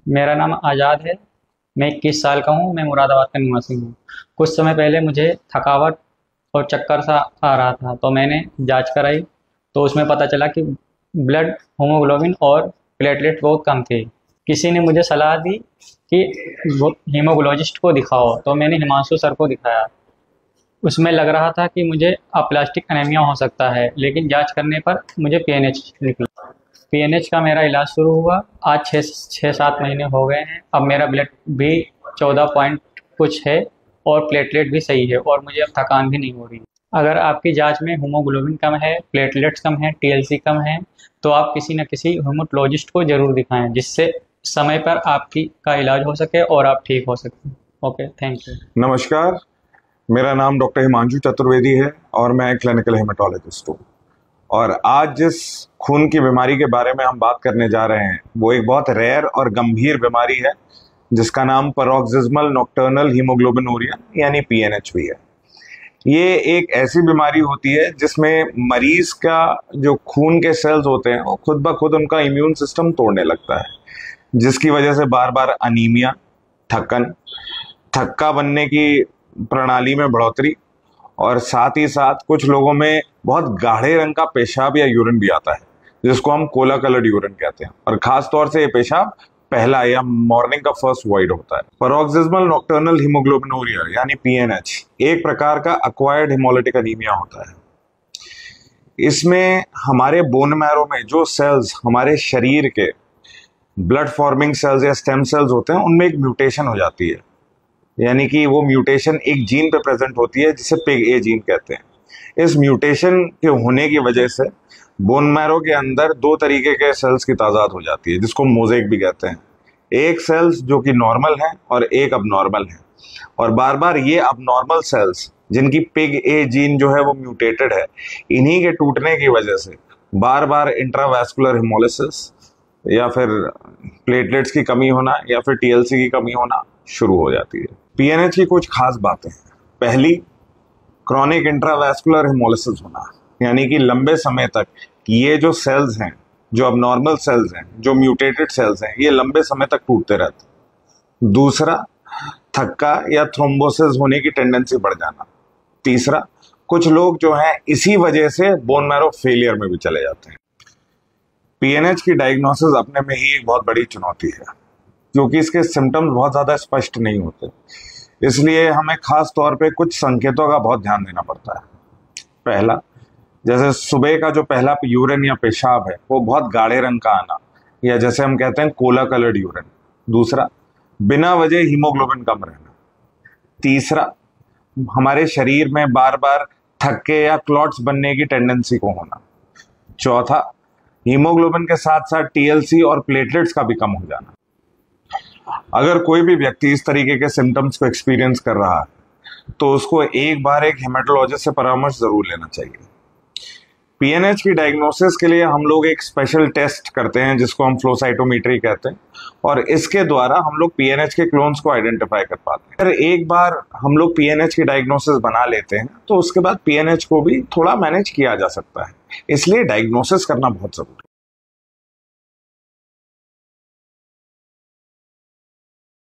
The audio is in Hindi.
मेरा नाम आज़ाद है। मैं 21 साल का हूँ। मैं मुरादाबाद का निवासी हूँ। कुछ समय पहले मुझे थकावट और चक्कर सा आ रहा था, तो मैंने जांच कराई। तो उसमें पता चला कि ब्लड हीमोग्लोबिन और प्लेटलेट बहुत कम थे। किसी ने मुझे सलाह दी कि वो हीमोग्लोजिस्ट को दिखाओ, तो मैंने हिमांशु सर को दिखाया। उसमें लग रहा था कि मुझे अप्लास्टिक एनीमिया हो सकता है, लेकिन जांच करने पर मुझे पीएनएच निकला। पीएनएच का मेरा इलाज शुरू हुआ। आज 6-7 महीने हो गए हैं। अब मेरा ब्लड भी 14 पॉइंट कुछ है और प्लेटलेट भी सही है, और मुझे अब थकान भी नहीं हो रही। अगर आपकी जांच में हीमोग्लोबिन कम है, प्लेटलेट्स कम है, टीएलसी कम है, तो आप किसी न किसी हीमोटोलॉजिस्ट को ज़रूर दिखाएं, जिससे समय पर आपकी का इलाज हो सके और आप ठीक हो सकें। Okay, thank you. नमस्कार। मेरा नाम डॉक्टर हिमांशु चतुर्वेदी है और मैं क्लिनिकल हेमेटोलॉजिस्ट हूँ। और आज जिस खून की बीमारी के बारे में हम बात करने जा रहे हैं वो एक बहुत रेयर और गंभीर बीमारी है, जिसका नाम पैरोक्सिस्मल नॉकटर्नल हीमोग्लोबिनूरिया यानी पीएनएच भी है। ये एक ऐसी बीमारी होती है जिसमें मरीज का जो खून के सेल्स होते हैं वो खुद ब खुद उनका इम्यून सिस्टम तोड़ने लगता है, जिसकी वजह से बार बार अनीमिया, थक्कन, थक्का बनने की प्रणाली में बढ़ोतरी और साथ ही साथ कुछ लोगों में बहुत गाढ़े रंग का पेशाब या यूरिन भी आता है, जिसको हम कोला कलर्ड यूरिन कहते हैं। और खास तौर से ये पेशाब पहला या मॉर्निंग का फर्स्ट वॉइड होता है। पैरोक्सिस्मल नॉकटर्नल हीमोग्लोबिनूरिया यानी पीएनएच एक प्रकार का एक्वायर्ड हेमोलिटिक एनीमिया होता है। इसमें हमारे बोन मैरो में जो सेल्स हमारे शरीर के ब्लड फॉर्मिंग सेल्स या स्टेम सेल्स होते हैं उनमें एक म्यूटेशन हो जाती है, यानी कि वो म्यूटेशन एक जीन पे प्रेजेंट होती है जिसे पिग ए जीन कहते हैं। इस म्यूटेशन के होने की वजह से बोन मैरो के अंदर दो तरीके के सेल्स की तादाद हो जाती है, जिसको मोज़ेक भी कहते हैं। एक सेल्स जो कि नॉर्मल है और एक अबनॉर्मल है। और बार बार ये अबनॉर्मल सेल्स जिनकी पिग ए जीन जो है वो म्यूटेटेड है, इन्हीं के टूटने की वजह से बार बार इंट्रावैस्कुलर हिमोलिसिस या फिर प्लेटलेट्स की कमी होना या फिर टीएलसी की कमी होना शुरू हो जाती है। पीएनएच की कुछ खास बातें। पहली, क्रॉनिक इंट्रावैस्कुलर हिमोलिसिस होना, यानी कि लंबे समय तक ये जो सेल्स हैं, जो अबनॉर्मल सेल्स हैं, जो म्यूटेटेड सेल्स हैं, ये लंबे समय तक टूटते रहते हैं। दूसरा, थक्का या थ्रोम्बोसिस होने की टेंडेंसी बढ़ जाना। तीसरा, कुछ लोग जो हैं इसी वजह से बोन मैरो फेलियर में भी चले जाते हैं। पीएनएच की डायग्नोसिस अपने में ही एक बहुत बड़ी चुनौती है, क्योंकि इसके सिम्टम्स बहुत ज़्यादा स्पष्ट नहीं होते। इसलिए हमें खास तौर पे कुछ संकेतों का बहुत ध्यान देना पड़ता है। पहला, जैसे सुबह का जो पहला यूरिन या पेशाब है वो बहुत गाढ़े रंग का आना, या जैसे हम कहते हैं कोला कलर्ड यूरिन। दूसरा, बिना वजह हीमोग्लोबिन कम रहना। तीसरा, हमारे शरीर में बार बार थक्के या क्लॉट्स बनने की टेंडेंसी को होना। चौथा, हीमोग्लोबिन के साथ साथ टीएलसी और प्लेटलेट्स का भी कम हो जाना। अगर कोई भी व्यक्ति इस तरीके के सिम्टम्स को एक्सपीरियंस कर रहा है तो उसको एक बार एक हेमेटोलॉजिस्ट से परामर्श जरूर लेना चाहिए। पीएनएच की डायग्नोसिस के लिए हम लोग एक स्पेशल टेस्ट करते हैं जिसको हम फ्लो साइटोमेट्री कहते हैं, और इसके द्वारा हम लोग पीएनएच के क्लोन्स को आइडेंटिफाई कर पाते हैं। अगर एक बार हम लोग पीएनएच की डायग्नोसिस बना लेते हैं तो उसके बाद पीएनएच को भी थोड़ा मैनेज किया जा सकता है। इसलिए डायग्नोसिस करना बहुत जरूरी है।